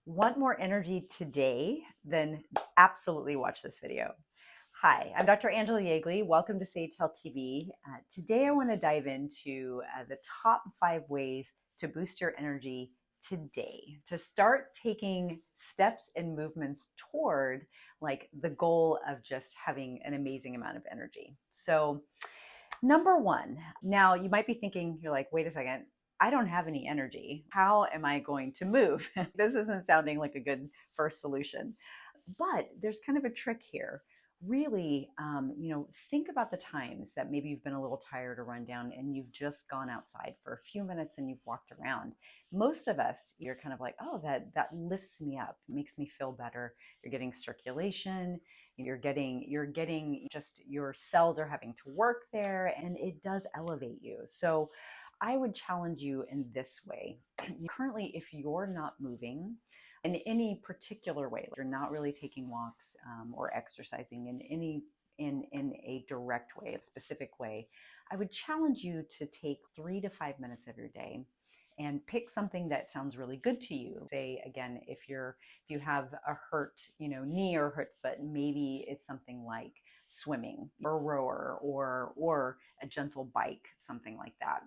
Want more energy today? Then absolutely watch this video. Hi, I'm Dr. Angela Yeagley. Welcome to Sage Health TV. Today I want to dive into the top 5 ways to boost your energy today, to start taking steps and movements toward like the goal of just having an amazing amount of energy. So number one, now you might be thinking, you're like, wait a second, I don't have any energy. How am I going to move? This isn't sounding like a good first solution. But there's kind of a trick here. Really, think about the times that maybe you've been a little tired or run down and you've just gone outside for a few minutes and you've walked around. Most of us, you're kind of like, oh, that lifts me up, makes me feel better. You're getting circulation, you're getting just your cells are having to work there and it does elevate you. So I would challenge you in this way. Currently, if you're not moving in any particular way, you're not really taking walks or exercising in a direct way, a specific way, I would challenge you to take 3 to 5 minutes of your day and pick something that sounds really good to you. Say again, if you have a hurt, knee or hurt foot, maybe it's something like swimming or a rower or a gentle bike, something like that.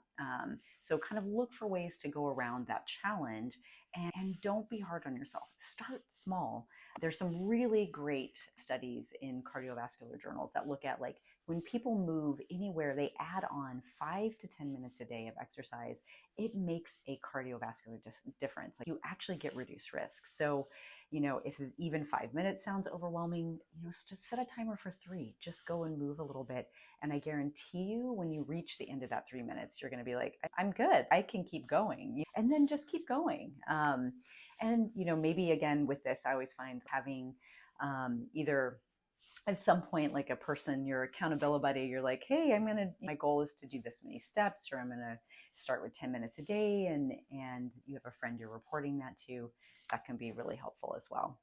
So kind of look for ways to go around that challenge and don't be hard on yourself. Start small. There's some really great studies in cardiovascular journals that look at like when people move anywhere, they add on 5 to 10 minutes a day of exercise. It makes a cardiovascular difference. Like you actually get reduced risk. So, if even 5 minutes sounds overwhelming, just set a timer for 3. Just go and move a little bit. And I guarantee you, when you reach the end of that 3 minutes, you're going to be like, I'm good. I can keep going. And then just keep going. And, maybe again with this, I always find having either at some point like a person, your accountability buddy, you're like, hey, my goal is to do this many steps, or I'm going to start with 10 minutes a day. And you have a friend you're reporting that to, that can be really helpful as well.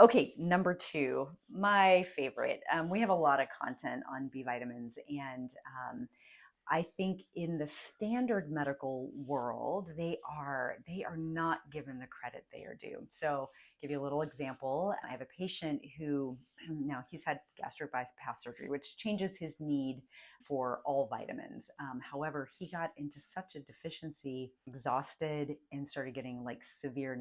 Okay, number 2, my favorite. We have a lot of content on B vitamins, and I think in the standard medical world, they are not given the credit they are due. So, give you a little example. I have a patient who now he's had gastric bypass surgery, which changes his need for all vitamins. However, he got into such a deficiency, exhausted, and started getting like severe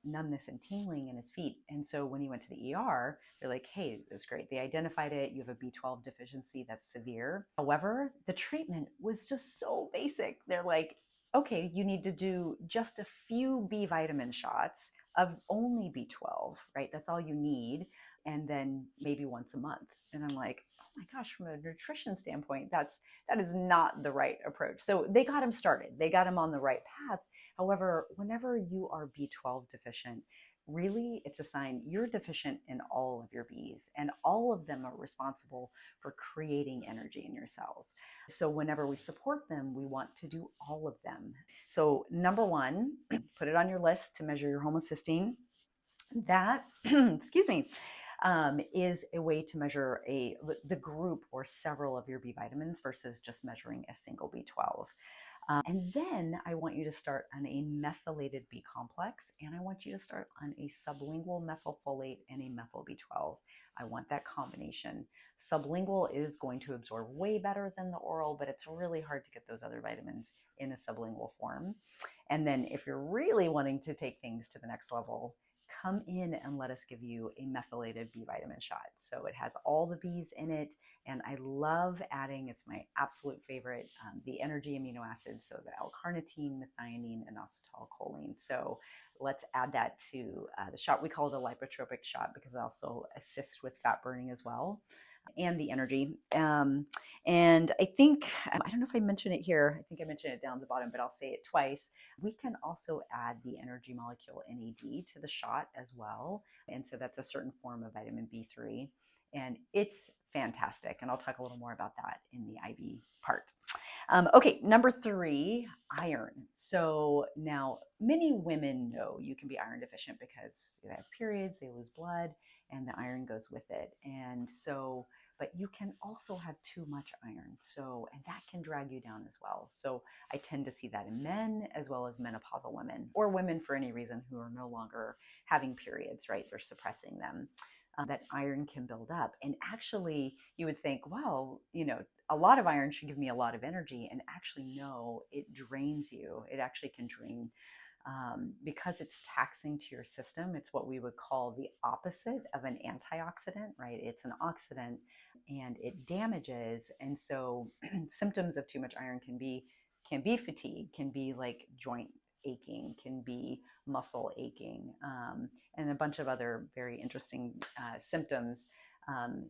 numbness and tingling in his feet. And so when he went to the ER, they're like, hey, that's great. They identified it. You have a B12 deficiency that's severe. However, the treatment was just so basic. They're like, okay, you need to do just a few B vitamin shots of only B12, right? That's all you need. And then maybe once a month. And I'm like, oh my gosh, from a nutrition standpoint, that is not the right approach. So they got him started. They got him on the right path. However, whenever you are B12 deficient, really it's a sign you're deficient in all of your Bs, and all of them are responsible for creating energy in your cells. So whenever we support them, we want to do all of them. So number 1, put it on your list to measure your homocysteine. That excuse me, is a way to measure the group or several of your B vitamins versus just measuring a single B12. And then I want you to start on a methylated B complex, and I want you to start on a sublingual methylfolate and a methyl B12. I want that combination. Sublingual is going to absorb way better than the oral, but it's really hard to get those other vitamins in a sublingual form. And then if you're really wanting to take things to the next level, come in and let us give you a methylated B vitamin shot. So it has all the Bs in it, and I love adding, it's my absolute favorite, the energy amino acids, so the L-carnitine, methionine, and acetylcholine. So let's add that to the shot. We call it a lipotropic shot because it also assists with fat burning as well, and the energy. And I think, I don't know if I mentioned it here, I think I mentioned it down at the bottom, but I'll say it twice. We can also add the energy molecule NAD to the shot as well. And so that's a certain form of vitamin B3. And it's fantastic. And I'll talk a little more about that in the IV part. Okay, number 3, iron. So now many women know you can be iron deficient because they have periods, they lose blood, and the iron goes with it. And so but you can also have too much iron. And that can drag you down as well. So I tend to see that in men as well as menopausal women, or women for any reason who are no longer having periods, right? They're suppressing them. That iron can build up. And actually, you would think, well, a lot of iron should give me a lot of energy. And actually, no, it drains you. It actually can drain because it's taxing to your system. It's what we would call the opposite of an antioxidant, right? It's an oxidant and it damages. And so symptoms of too much iron can be fatigue, can be like joint aching, can be muscle aching, and a bunch of other very interesting symptoms.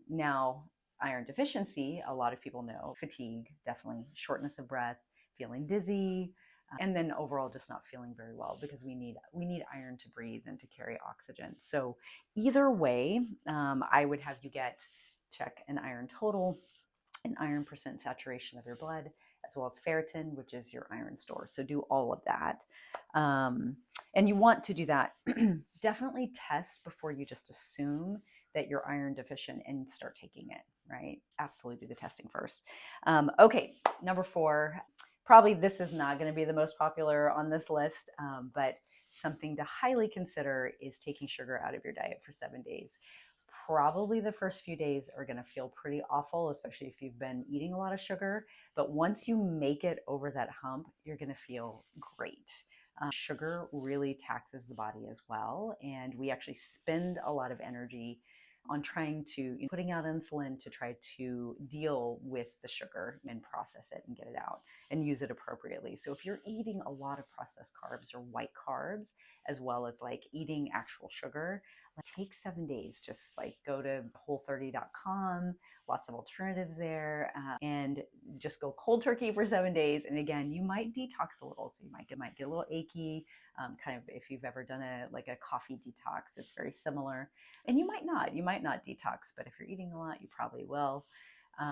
Now, iron deficiency, a lot of people know fatigue, definitely shortness of breath, feeling dizzy, and then overall just not feeling very well, because we need iron to breathe and to carry oxygen. So either way, I would have you check an iron total, an iron percent saturation of your blood, as well as ferritin, which is your iron store. So do all of that. And you want to do that. Definitely test before you just assume that you're iron deficient and start taking it, right? Absolutely do the testing first. Okay, number 4, probably this is not going to be the most popular on this list, but something to highly consider is taking sugar out of your diet for 7 days. Probably the first few days are going to feel pretty awful, especially if you've been eating a lot of sugar. But once you make it over that hump, you're going to feel great. Sugar really taxes the body as well. And we actually spend a lot of energy on trying to putting out insulin to try to deal with the sugar and process it and get it out and use it appropriately. So if you're eating a lot of processed carbs or white carbs, as well as like eating actual sugar, take 7 days. Just like go to whole30.com, lots of alternatives there, and just go cold turkey for 7 days. And again, you might detox a little, so you might get a little achy, kind of if you've ever done a coffee detox. It's very similar. And you might not detox, but if you're eating a lot, you probably will.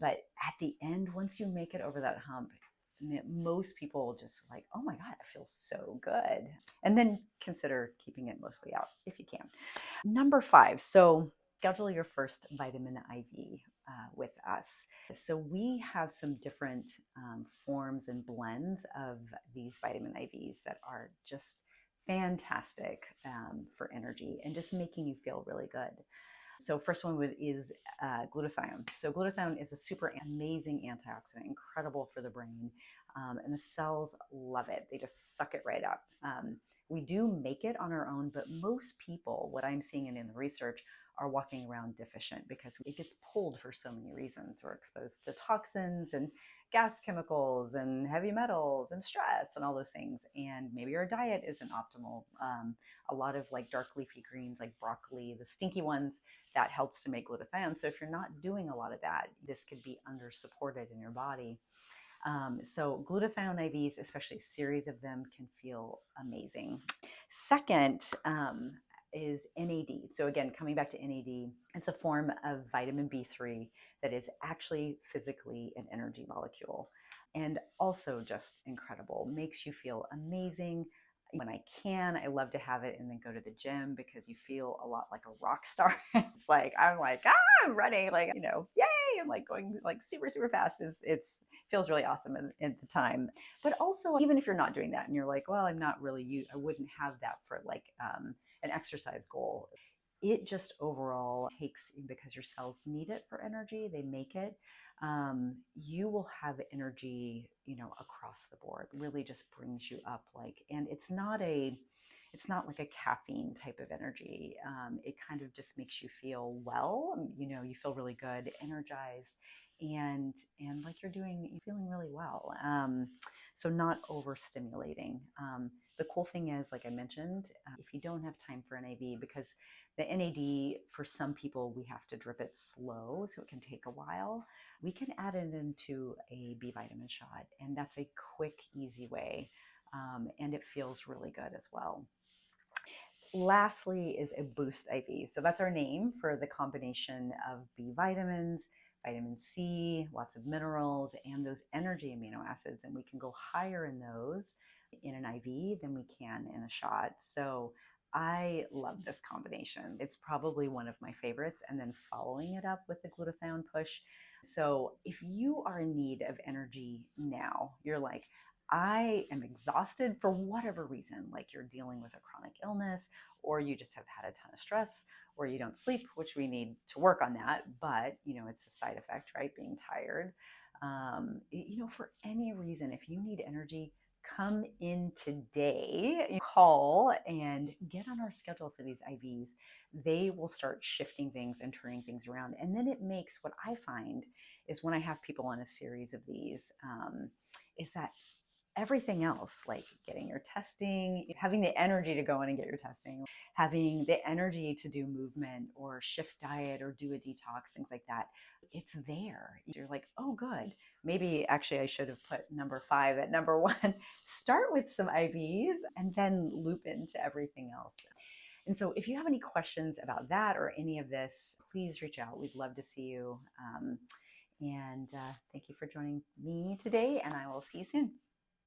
But at the end, once you make it over that hump, most people just like, oh my God, it feels so good. And then consider keeping it mostly out if you can. Number 5, so schedule your first vitamin IV with us. So we have some different forms and blends of these vitamin IVs that are just fantastic for energy and just making you feel really good. So first one is glutathione. So glutathione is a super amazing antioxidant, incredible for the brain, and the cells love it. They just suck it right up. We do make it on our own, but most people, what I'm seeing in the research, are walking around deficient because it gets pulled for so many reasons. We're exposed to toxins and gas chemicals and heavy metals and stress and all those things. And maybe our diet isn't optimal. A lot of like dark leafy greens like broccoli, the stinky ones, that helps to make glutathione. So if you're not doing a lot of that, this could be under supported in your body. So glutathione IVs, especially a series of them, can feel amazing. Second is NAD. So again, coming back to NAD, it's a form of vitamin B3 that is actually physically an energy molecule and also just incredible. Makes you feel amazing. When I can, I love to have it and then go to the gym because you feel a lot like a rock star. It's like, I'm I'm running, yay! I'm like going like super, super fast. It's feels really awesome at the time. But also, even if you're not doing that and you're like, well, I'm not really, I wouldn't have that for like an exercise goal. It just overall takes, because your cells need it for energy, they make it. You will have energy, across the board. Really just brings you up and it's not like a caffeine type of energy. It kind of just makes you feel well. You feel really good, energized, and like you're feeling really well. So not overstimulating. The cool thing is, like I mentioned, if you don't have time for an IV, because the NAD, for some people, we have to drip it slow, so it can take a while. We can add it into a B vitamin shot, and that's a quick, easy way, and it feels really good as well. Lastly is a boost IV. So that's our name for the combination of B vitamins, vitamin C, lots of minerals, and those energy amino acids. And we can go higher in those in an IV than we can in a shot. So I love this combination. It's probably one of my favorites. And then following it up with the glutathione push. So if you are in need of energy now, you're like, I am exhausted for whatever reason, like you're dealing with a chronic illness, or you just have had a ton of stress, or you don't sleep, which we need to work on that. But, it's a side effect, right? Being tired. For any reason, if you need energy, come in today, call and get on our schedule for these IVs. They will start shifting things and turning things around. And then it makes what I find is when I have people on a series of these, is that everything else, like getting your testing, having the energy to go in and get your testing, having the energy to do movement or shift diet or do a detox, things like that, it's there. You're like, oh, good. Maybe actually I should have put number 5 at number 1. Start with some IVs and then loop into everything else. And so if you have any questions about that or any of this, please reach out. We'd love to see you. And thank you for joining me today, and I will see you soon.